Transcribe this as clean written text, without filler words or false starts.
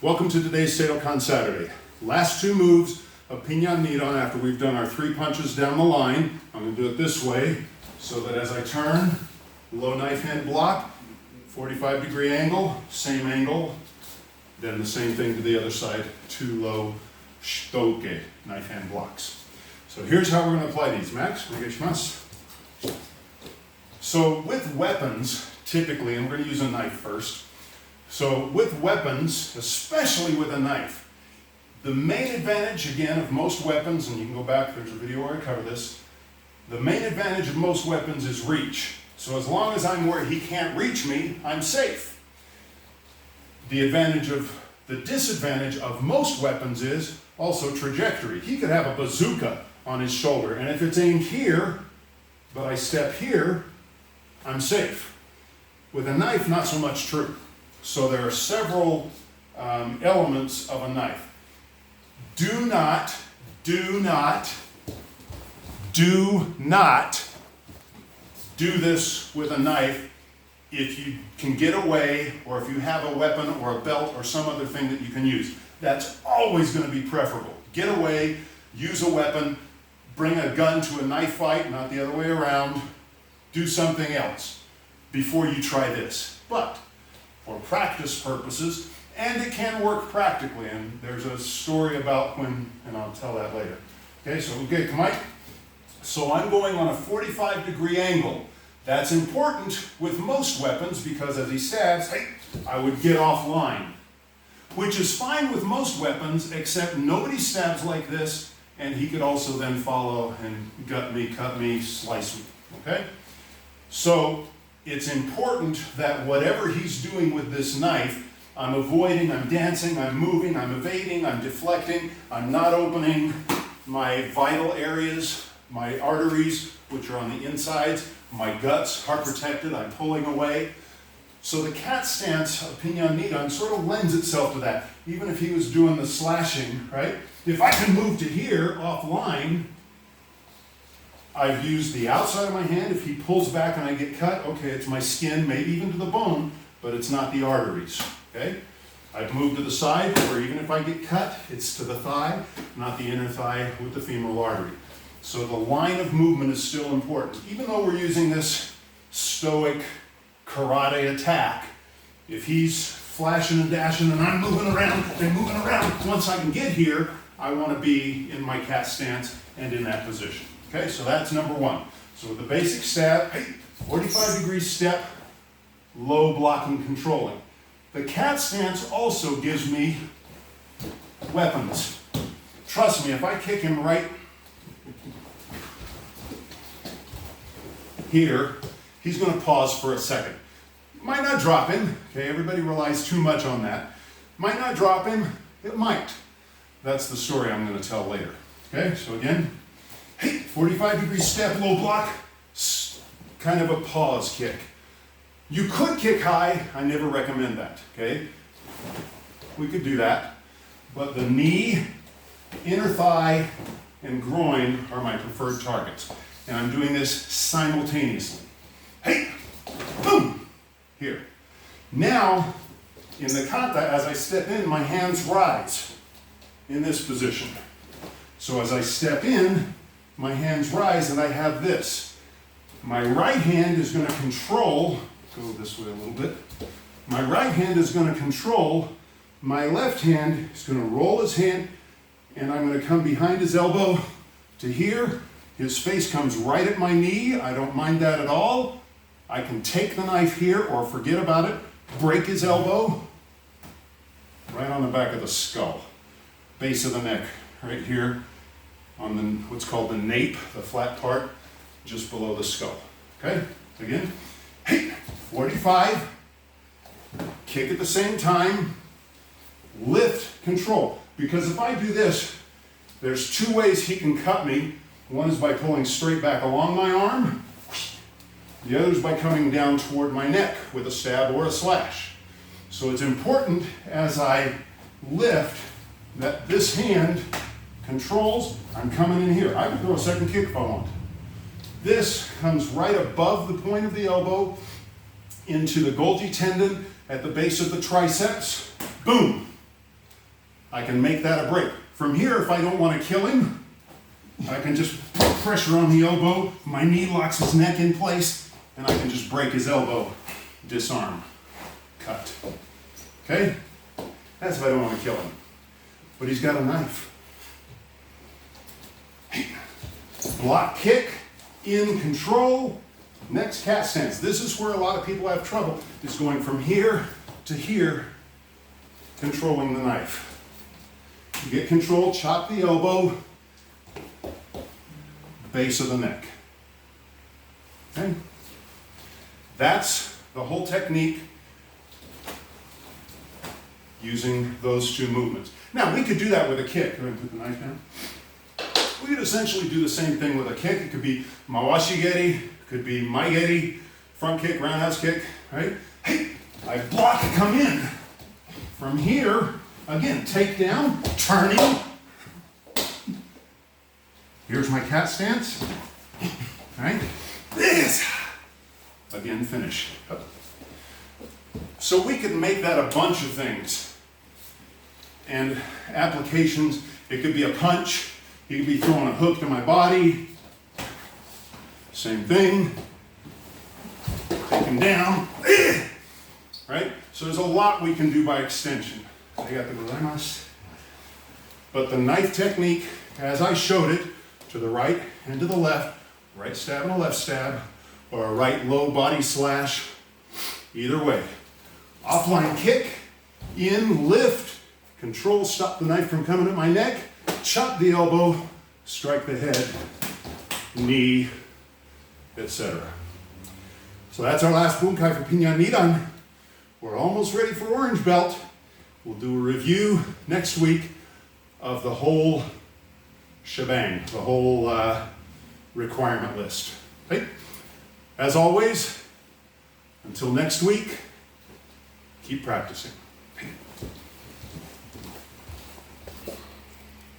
Welcome to today's Seidokan Saturday. Last two moves of Pinan Nidan after we've done our 3 punches down the line. I'm going to do it this way so that as I turn, low knife hand block, 45-degree angle, same angle, then the same thing to the other side, 2 low shitoke, knife hand blocks. So here's how we're going to apply these. Max, onegaishimasu. So with weapons, typically, and we're going to use a knife first. So with weapons, especially with a knife, the main advantage, again, of most weapons, and you can go back, there's a video where I cover this, the main advantage of most weapons is reach. So as long as I'm where he can't reach me, I'm safe. The disadvantage of most weapons is also trajectory. He could have a bazooka on his shoulder, and if it's aimed here, but I step here, I'm safe. With a knife, not so much true. So there are several elements of a knife. Do not do this with a knife if you can get away, or if you have a weapon or a belt or some other thing that you can use. That's always going to be preferable. Get away, use a weapon, bring a gun to a knife fight, not the other way around. Do something else before you try this. But for practice purposes, and it can work practically, and there's a story about when, and I'll tell that later. Okay, so Mike. So I'm going on a 45-degree angle. That's important with most weapons because as he stabs, hey, I would get offline, which is fine with most weapons, except nobody stabs like this, and he could also then follow and gut me, cut me, slice me, okay? So it's important that whatever he's doing with this knife, I'm avoiding, I'm dancing, I'm moving, I'm evading, I'm deflecting, I'm not opening my vital areas, my arteries, which are on the insides, my guts, heart protected, I'm pulling away. So the cat stance of Pinan Nidan sort of lends itself to that. Even if he was doing the slashing, right? If I can move to here, offline, I've used the outside of my hand. If he pulls back and I get cut, okay, it's my skin, maybe even to the bone, but it's not the arteries, okay? I've moved to the side, or even if I get cut, it's to the thigh, not the inner thigh with the femoral artery. So the line of movement is still important. Even though we're using this stoic karate attack, if he's flashing and dashing and I'm moving around, once I can get here, I want to be in my cat stance and in that position. Okay, so that's number one. So with the basic stab, 45-degree step, low blocking, controlling. The cat stance also gives me weapons. Trust me, if I kick him right here, he's going to pause for a second. Might not drop him. Okay, everybody relies too much on that. Might not drop him. It might. That's the story I'm going to tell later. Okay, so again, 45-degree step, low block, kind of a pause kick. You could kick high. I never recommend that, okay? We could do that. But the knee, inner thigh, and groin are my preferred targets. And I'm doing this simultaneously. Hey, boom, here. Now, in the kata, as I step in, my hands rise in this position. So as I step in, my hands rise and I have this. My right hand is going to control, go this way a little bit. My right hand is going to control, my left hand is going to roll his hand, and I'm going to come behind his elbow to here. His face comes right at my knee. I don't mind that at all. I can take the knife here or forget about it, break his elbow, right on the back of the skull, base of the neck, right here on the what's called the nape, the flat part, just below the skull. Okay, again, 45, kick at the same time, lift, control. Because if I do this, there's 2 ways he can cut me. One is by pulling straight back along my arm. The other is by coming down toward my neck with a stab or a slash. So it's important as I lift that this hand controls, I'm coming in here. I can throw a second kick if I want. This comes right above the point of the elbow into the Golgi tendon at the base of the triceps. Boom. I can make that a break. From here, if I don't want to kill him, I can just put pressure on the elbow, my knee locks his neck in place, and I can just break his elbow, disarm, cut. Okay? That's if I don't want to kill him. But he's got a knife. Block kick, in control, next cat stance. This is where a lot of people have trouble, is going from here to here, controlling the knife. You get control, chop the elbow, base of the neck. Okay? That's the whole technique using those two movements. Now, we could do that with a kick. Go ahead and put the knife down. We could essentially do the same thing with a kick. It could be mawashigeri, it could be maigeri, front kick, roundhouse kick, right? Hey, I block, come in. From here, again, take down, turning. Here's my cat stance, right? This. Again, finish. So we can make that a bunch of things. And applications, it could be a punch, you could be throwing a hook to my body, same thing, take him down, right? So there's a lot we can do by extension. I got the gozaimasu. But the knife technique, as I showed it, to the right and to the left, right stab and a left stab, or a right low body slash, either way. Offline kick, in, lift, control, stop the knife from coming at my neck, chop the elbow, strike the head, knee, etc. So that's our last bunkai for Pinan Nidan. We're almost ready for orange belt. We'll do a review next week of the whole shebang, the whole requirement list. Okay? As always, until next week, keep practicing.